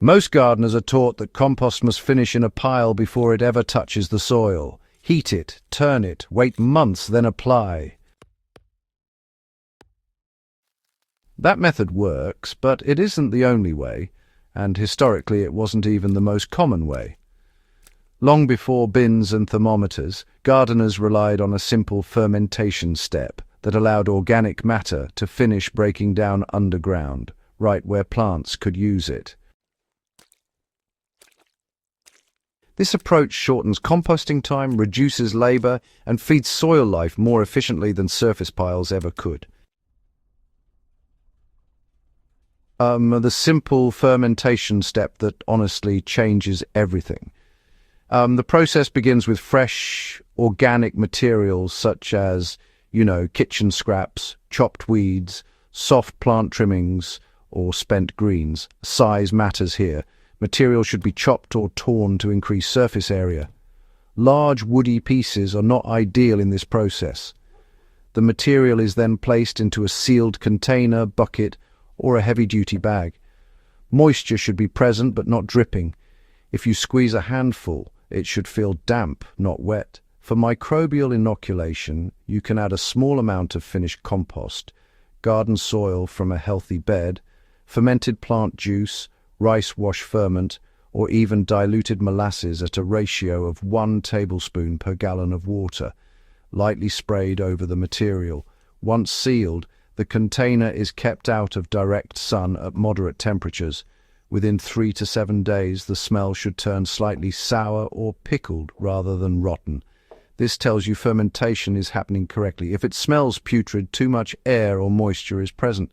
Most gardeners are taught that compost must finish in a pile before it ever touches the soil. Heat it, turn it, wait months, then apply. That method works, but it isn't the only way, and historically it wasn't even the most common way. Long before bins and thermometers, gardeners relied on a simple fermentation step that allowed organic matter to finish breaking down underground, right where plants could use it. This approach shortens composting time, reduces labor, and feeds soil life more efficiently than surface piles ever could. The simple fermentation step that honestly changes everything. The process begins with fresh, organic materials such as, kitchen scraps, chopped weeds, soft plant trimmings, or spent greens. Size matters here. Material should be chopped or torn to increase surface area. Large woody pieces are not ideal in this process. The material is then placed into a sealed container, bucket, or a heavy-duty bag. Moisture should be present but not dripping. If you squeeze a handful, it should feel damp, not wet. For microbial inoculation, you can add a small amount of finished compost, garden soil from a healthy bed, fermented plant juice, rice wash ferment, or even diluted molasses at a ratio of 1 tablespoon per gallon of water, lightly sprayed over the material. Once sealed, the container is kept out of direct sun at moderate temperatures. Within 3 to 7 days, the smell should turn slightly sour or pickled rather than rotten. This tells you fermentation is happening correctly. If it smells putrid, too much air or moisture is present.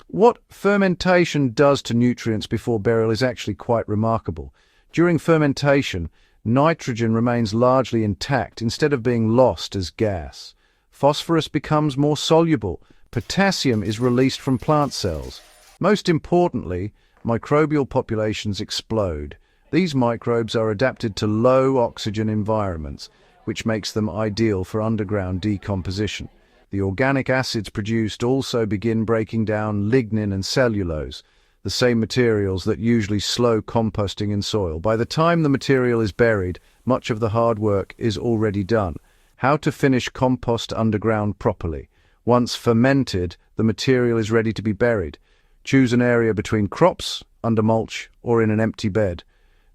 What fermentation does to nutrients before burial is actually quite remarkable. During fermentation, nitrogen remains largely intact instead of being lost as gas. Phosphorus becomes more soluble. Potassium is released from plant cells. Most importantly, microbial populations explode. These microbes are adapted to low oxygen environments, which makes them ideal for underground decomposition. The organic acids produced also begin breaking down lignin and cellulose, the same materials that usually slow composting in soil. By the time the material is buried, much of the hard work is already done. How to finish compost underground properly. Once fermented, the material is ready to be buried. Choose an area between crops, under mulch, or in an empty bed.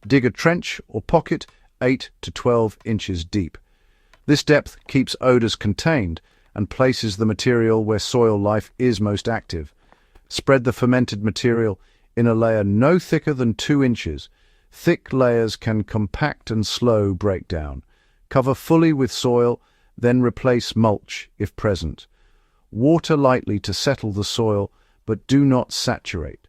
Dig a trench or pocket 8 to 12 inches deep. This depth keeps odors contained and places the material where soil life is most active. Spread the fermented material in a layer no thicker than 2 inches. Thick layers can compact and slow breakdown. Cover fully with soil, then replace mulch if present. Water lightly to settle the soil, but do not saturate.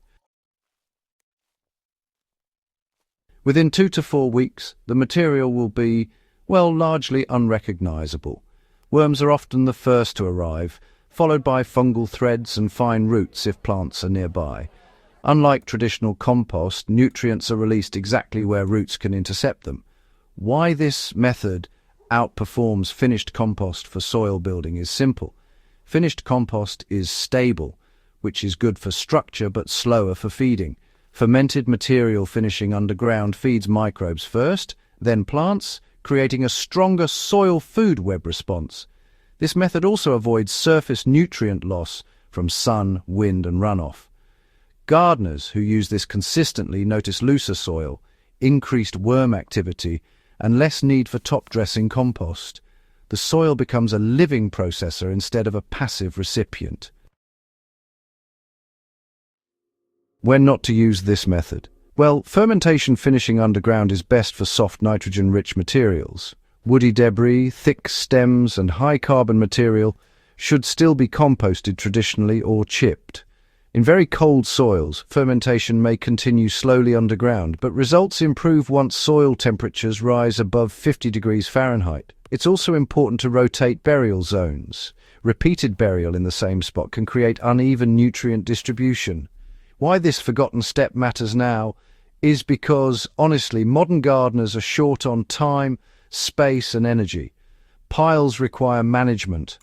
Within 2 to 4 weeks, the material will be, largely unrecognizable. Worms are often the first to arrive, followed by fungal threads and fine roots if plants are nearby. Unlike traditional compost, nutrients are released exactly where roots can intercept them. Why this method outperforms finished compost for soil building is simple. Finished compost is stable, which is good for structure but slower for feeding. Fermented material finishing underground feeds microbes first, then plants, creating a stronger soil food web response. This method also avoids surface nutrient loss from sun, wind, and runoff. Gardeners who use this consistently notice looser soil, increased worm activity, and less need for top-dressing compost. The soil becomes a living processor instead of a passive recipient. When not to use this method? Well, fermentation finishing underground is best for soft nitrogen-rich materials. Woody debris, thick stems, and high-carbon material should still be composted traditionally or chipped. In very cold soils, fermentation may continue slowly underground, but results improve once soil temperatures rise above 50 degrees Fahrenheit. It's also important to rotate burial zones. Repeated burial in the same spot can create uneven nutrient distribution. Why this forgotten step matters now is because, honestly, modern gardeners are short on time, space, and energy. Piles require management.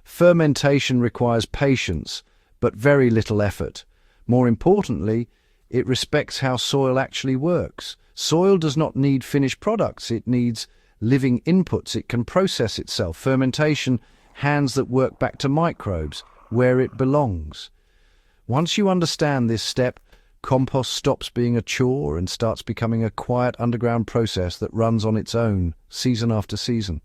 Fermentation requires patience, but very little effort. More importantly, it respects how soil actually works. Soil does not need finished products, it needs living inputs. It can process itself. Fermentation, hands that work back to microbes, where it belongs. Once you understand this step, compost stops being a chore and starts becoming a quiet underground process that runs on its own, season after season.